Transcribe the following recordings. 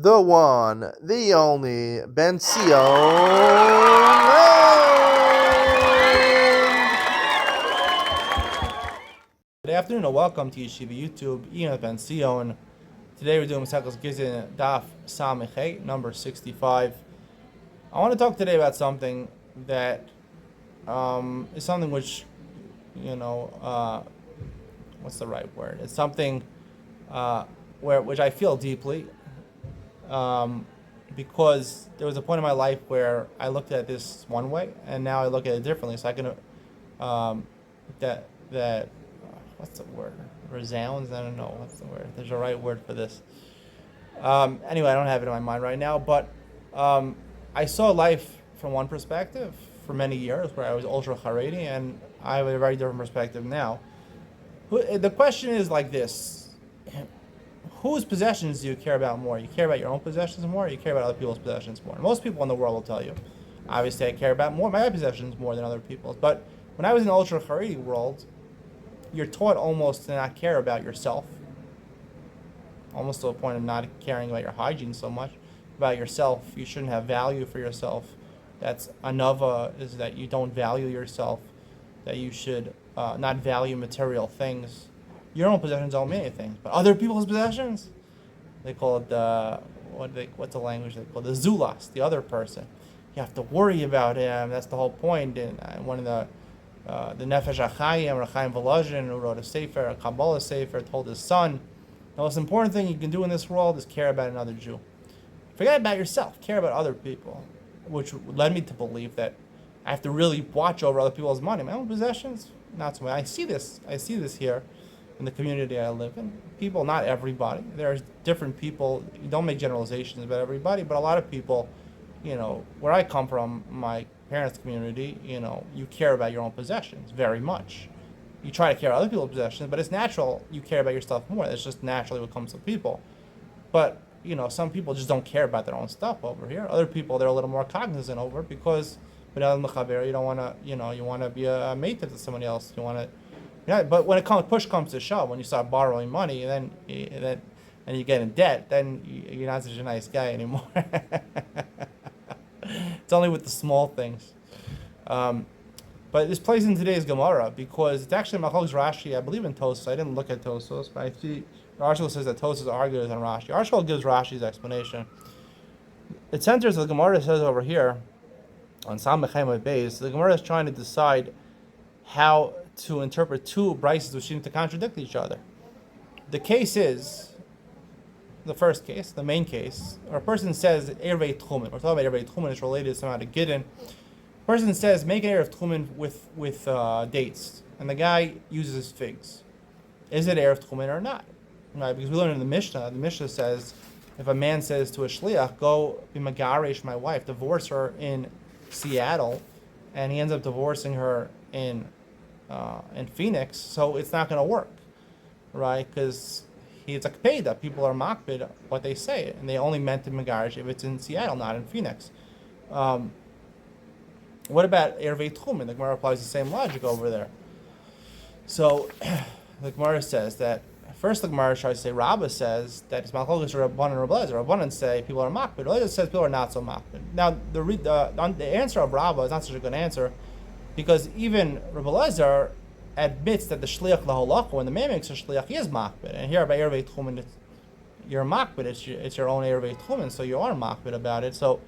the one, the only Benzion. Good afternoon and welcome to Yeshiva YouTube, Iyun Benzion. Today we're doing Benzion Gittin Daf Samichet, number 65. I want to talk today about something that is something which, what's the right word? It's something which I feel deeply, because there was a point in my life where I looked at this one way and now I look at it differently. So I can what's the word? Resounds? I don't know what's the word. There's a right word for this. Anyway, I don't have it in my mind right now, but I saw life from one perspective for many years, where I was ultra Haredi, and I have a very different perspective now. The question is like this: whose possessions do you care about more? You care about your own possessions more, or you care about other people's possessions more? And most people in the world will tell you, obviously, I care about my possessions more than other people's. But when I was in the ultra Haredi world, you're taught almost to not care about yourself, almost to a point of not caring about your hygiene so much, about yourself. You shouldn't have value for yourself. That's another, is that you don't value yourself, that you should not value material things. Your own possessions don't mean anything, but other people's possessions, they call it what's the language they call it? The zulas, the other person. You have to worry about him. That's the whole point. And one of the Nefesh HaChaim, Chaim Volozhin, who wrote a sefer, a Kabbalah sefer, told his son, the most important thing you can do in this world is care about another Jew. Forget about yourself. Care about other people, which led me to believe that I have to really watch over other people's money. My own possessions, not so much. I see this here in the community I live in. People, not everybody. There's different people. You don't make generalizations about everybody, but a lot of people, where I come from, my parents' community, you care about your own possessions very much. You try to care about other people's possessions, but it's natural you care about your stuff more. It's just naturally what comes to people. But, some people just don't care about their own stuff over here. Other people, they're a little more cognizant over it because, you don't want to, you want to be a mate to somebody else. You want to, but when push comes to shove, when you start borrowing money, and you get in debt, then you're not such a nice guy anymore. It's only with the small things. But this plays in today's Gemara because it's actually Machlokes Rashi, I believe in Tosfos. I didn't look at Tosfos, but I see the article says that Tosfos argues on Rashi. The article gives Rashi's explanation. It centers, the Gemara says over here, on Samechem Beis, the Gemara is trying to decide how to interpret two brises which seem to contradict each other. The case is, the first case, the main case, or a person says Ervei Tchumen. We're talking about Ervei Tchumen. It's related somehow to Gittin. A person says make an Erev Tchumen with dates, and the guy uses figs. Is it Erev Tchumen or not? Right? Because we learn in the Mishnah. The Mishnah says if a man says to a shliach, "Go be magaresh my wife," divorce her in Seattle, and he ends up divorcing her in Phoenix, so it's not going to work, right? Because it's a kpeda. People are makbid what they say, and they only meant to megarish if it's in Seattle, not in Phoenix. What about Ervei Tchumen? The Gemara applies the same logic over there. So the Gemara says that first the Gemara tries to say Rabbah says that it's Machlokes Rabbanan and Rabbi Eliezer. Rabbanan say people are makbid. Rabbi Eliezer says people are not so makbid. Now the answer of Rabbah is not such a good answer, because even Rabbi Eliezer admits that the shliach laholach, when the man makes a shliach, he is makbid. And here by Ervei Tchumen, you're makbid. It's your own Ervei Tchumen, so you are makbid about it. So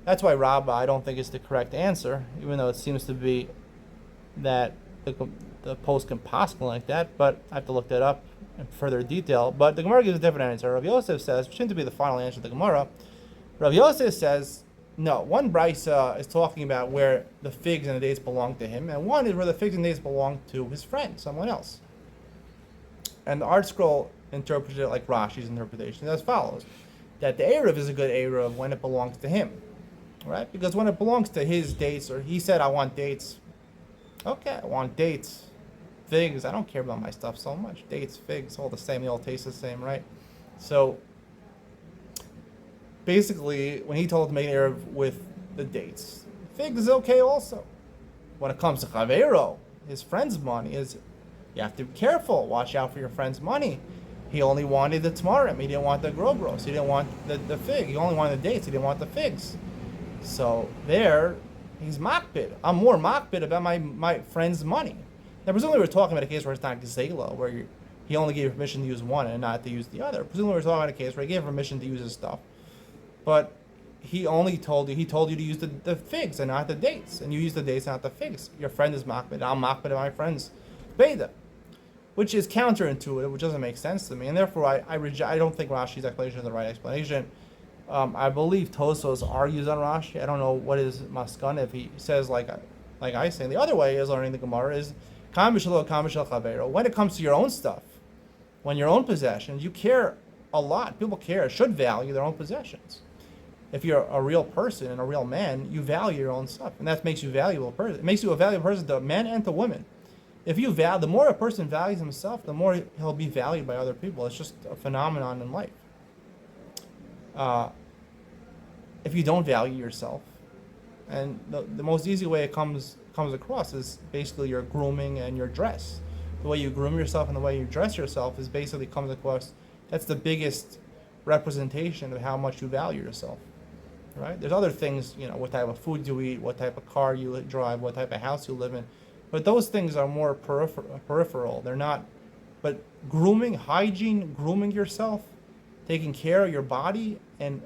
that's why Rabbah, I don't think, is the correct answer, even though it seems to be that the post can possibly like that. But I have to look that up in further detail. But the Gemara gives a different answer. Rav Yosef says, which seems to be the final answer to the Gemara, Rav Yosef says, no, one brisa is talking about where the figs and the dates belong to him, and one is where the figs and dates belong to his friend, someone else. And the Art Scroll interpreted it like Rashi's interpretation as follows: that the Erev is a good Erev when it belongs to him, right? Because when it belongs to his dates, or he said, I want dates. Okay, I want dates. Figs, I don't care about my stuff so much. Dates, figs, all the same, they all taste the same, right? So basically, when he told him to make an Erev with the dates, figs is okay also. When it comes to Chavero, his friend's money, you have to be careful. Watch out for your friend's money. He only wanted the tamarim. He didn't want the grobros. He didn't want the fig. He only wanted the dates. He didn't want the figs. So there, he's makbid. I'm more makbid about my friend's money. Now, presumably we're talking about a case where it's not gzela, where he only gave permission to use one and not to use the other. Presumably we're talking about a case where he gave permission to use his stuff. But he told you to use the figs and not the dates. And you use the dates and not the figs. Your friend is makbid. I'm makbid at my friend's beda, which is counterintuitive, which doesn't make sense to me. And therefore, I don't think Rashi's explanation is the right explanation. I believe Tosos argues on Rashi. I don't know what is Maskan if he says like I say. And the other way is learning the Gemara is Kam b'shelo, kam b'shel chavero. When it comes to your own stuff, when your own possessions, you care a lot. People care, should value their own possessions. If you're a real person and a real man, you value your own stuff, and that makes you a valuable person. It makes you a valuable person to men and to women. If you the more a person values himself, the more he'll be valued by other people. It's just a phenomenon in life. If you don't value yourself, and the most easy way it comes across is basically your grooming and your dress. The way you groom yourself and the way you dress yourself is basically comes across. That's the biggest representation of how much you value yourself, right? There's other things, what type of food you eat, what type of car you drive, what type of house you live in. But those things are more peripheral. They're not. But grooming, hygiene, grooming yourself, taking care of your body, and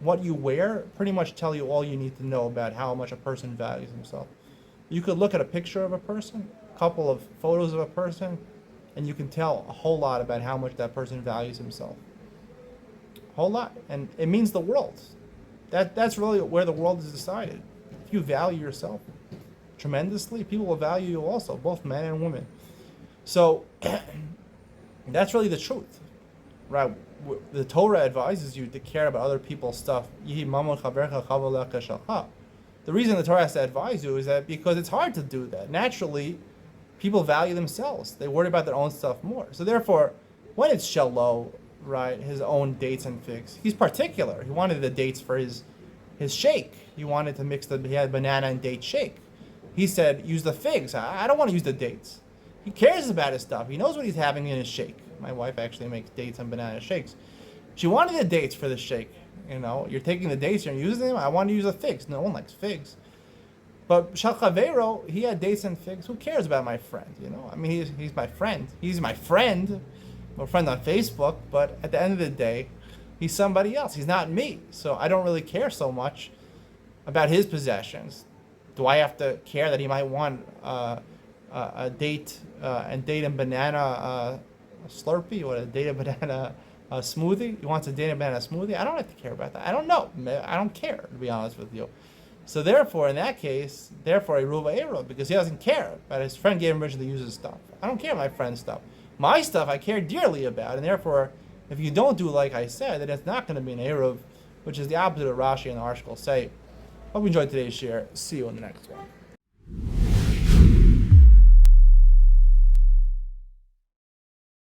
what you wear pretty much tell you all you need to know about how much a person values himself. You could look at a picture of a person, a couple of photos of a person, and you can tell a whole lot about how much that person values himself. A whole lot. And it means the world. That's really where the world is decided. If you value yourself tremendously, people will value you also, both men and women. So that's really the truth, right? The Torah advises you to care about other people's stuff. The reason the Torah has to advise you is that because it's hard to do that. Naturally, people value themselves. They worry about their own stuff more. So therefore, when it's Shelo, right, his own dates and figs, he's particular. He wanted the dates for his shake. He wanted to he had banana and date shake. He said, use the figs. I don't want to use the dates. He cares about his stuff. He knows what he's having in his shake. My wife actually makes dates and banana shakes. She wanted the dates for the shake. You're taking the dates, you're using them. I want to use the figs. No one likes figs. But Shalchavero, he had dates and figs. Who cares about my friend? I mean, he's my friend. He's my friend. I'm a friend on Facebook. But at the end of the day, he's somebody else. He's not me. So I don't really care so much about his possessions. Do I have to care that he might want a date and banana Slurpee or a date and banana smoothie? He wants a date and banana smoothie? I don't have to care about that. I don't know. I don't care, to be honest with you. So therefore, in that case, a Ruva Eruv, because he doesn't care. But his friend gave him permission to use his stuff. I don't care my friend's stuff. My stuff I care dearly about, and therefore, if you don't do like I said, then it's not going to be an Eruv, which is the opposite of Rashi and the article say. Hope you enjoyed today's share. See you in the next one.